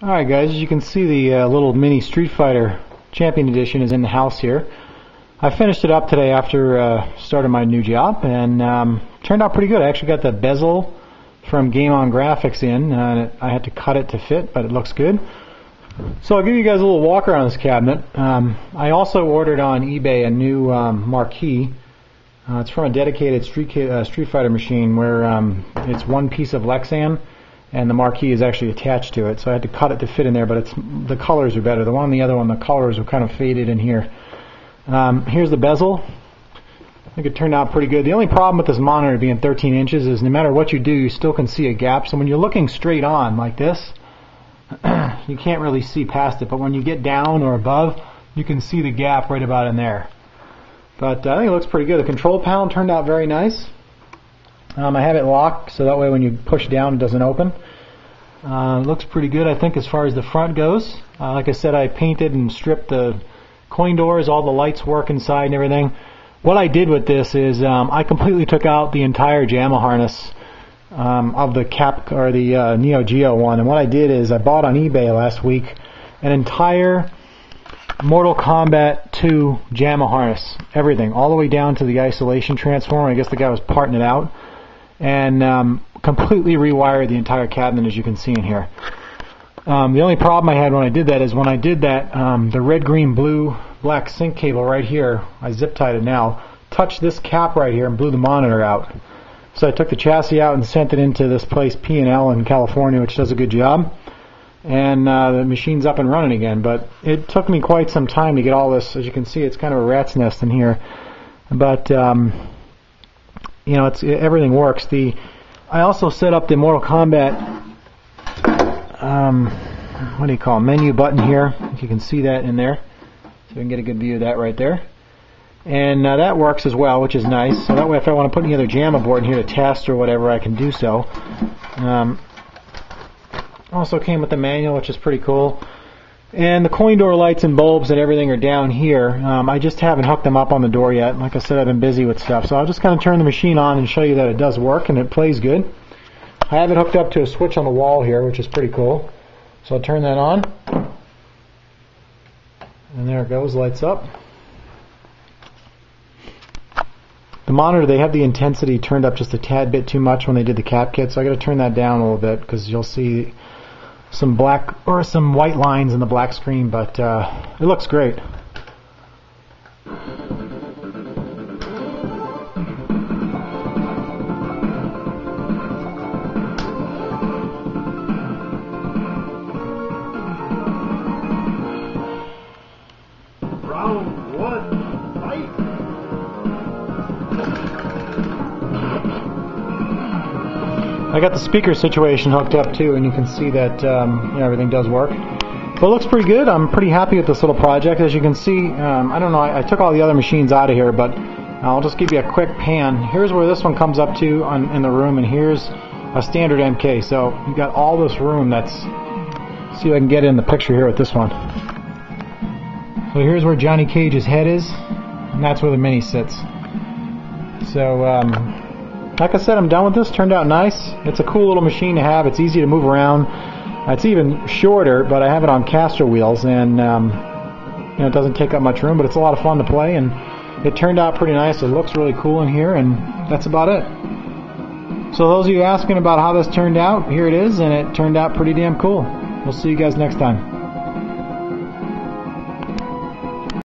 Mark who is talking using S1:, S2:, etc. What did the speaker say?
S1: Alright guys, as you can see, the little mini Street Fighter Champion Edition is in the house here. I finished it up today after starting my new job, and turned out pretty good. I actually got the bezel from Game On Graphics in. I had to cut it to fit, but it looks good. So I'll give you guys a little walk around this cabinet. I also ordered on eBay a new marquee. It's from a dedicated Street Fighter machine where it's one piece of Lexan and the marquee is actually attached to it. So I had to cut it to fit in there, but the colors are better. The one on the other one, the colors are kind of faded in here. Here's the bezel. I think it turned out pretty good. The only problem with this monitor being 13 inches is no matter what you do, you still can see a gap. So when you're looking straight on like this, you can't really see past it. But when you get down or above, you can see the gap right about in there. But I think it looks pretty good. The control panel turned out very nice. I have it locked, so that way when you push down it doesn't open. It looks pretty good, I think, as far as the front goes. Like I said, I painted and stripped the coin doors, all the lights work inside and everything. What I did with this is I completely took out the entire Jamma harness of the Cap or the Neo Geo one, and what I did is I bought on eBay last week an entire Mortal Kombat 2 Jamma harness, everything, all the way down to the isolation transformer. I guess the guy was parting it out, and completely rewired the entire cabinet, as you can see in here. The only problem I had when I did that is when I did that, the red, green, blue, black sync cable right here, I zip tied it now, touched this cap right here and blew the monitor out. So I took the chassis out and sent it into this place, P&L in California, which does a good job. And the machine's up and running again. But it took me quite some time to get all this. As you can see, it's kind of a rat's nest in here. But you know, everything works. I also set up the Mortal Kombat what do you call it, menu button here. If you can see that in there, so you can get a good view of that right there. And that works as well, which is nice. So that way, if I want to put any other Jamma board in here to test or whatever, I can do so. Also came with the manual, which is pretty cool. And the coin door lights and bulbs and everything are down here. I just haven't hooked them up on the door yet. Like I said, I've been busy with stuff. So I'll just kind of turn the machine on and show you that it does work and it plays good. I have it hooked up to a switch on the wall here, which is pretty cool. So I'll turn that on. And there it goes, lights up. The monitor, they have the intensity turned up just a tad bit too much when they did the cap kit. So I got to turn that down a little bit because you'll see some black or some white lines in the black screen, but it looks great.
S2: Round one, fight!
S1: I got the speaker situation hooked up too, and you can see that you know, everything does work. But it looks pretty good. I'm pretty happy with this little project. As you can see, I don't know, I took all the other machines out of here, but I'll just give you a quick pan. Here's where this one comes up to in the room, and here's a standard MK. So you've got all this room. That's, see if I can get in the picture here with this one. So here's where Johnny Cage's head is, and that's where the Mini sits. So like I said, I'm done with this. Turned out nice. It's a cool little machine to have. It's easy to move around. It's even shorter, but I have it on caster wheels, and you know, it doesn't take up much room, but it's a lot of fun to play, and it turned out pretty nice. It looks really cool in here, and that's about it. So those of you asking about how this turned out, here it is, and it turned out pretty damn cool. We'll see you guys next time.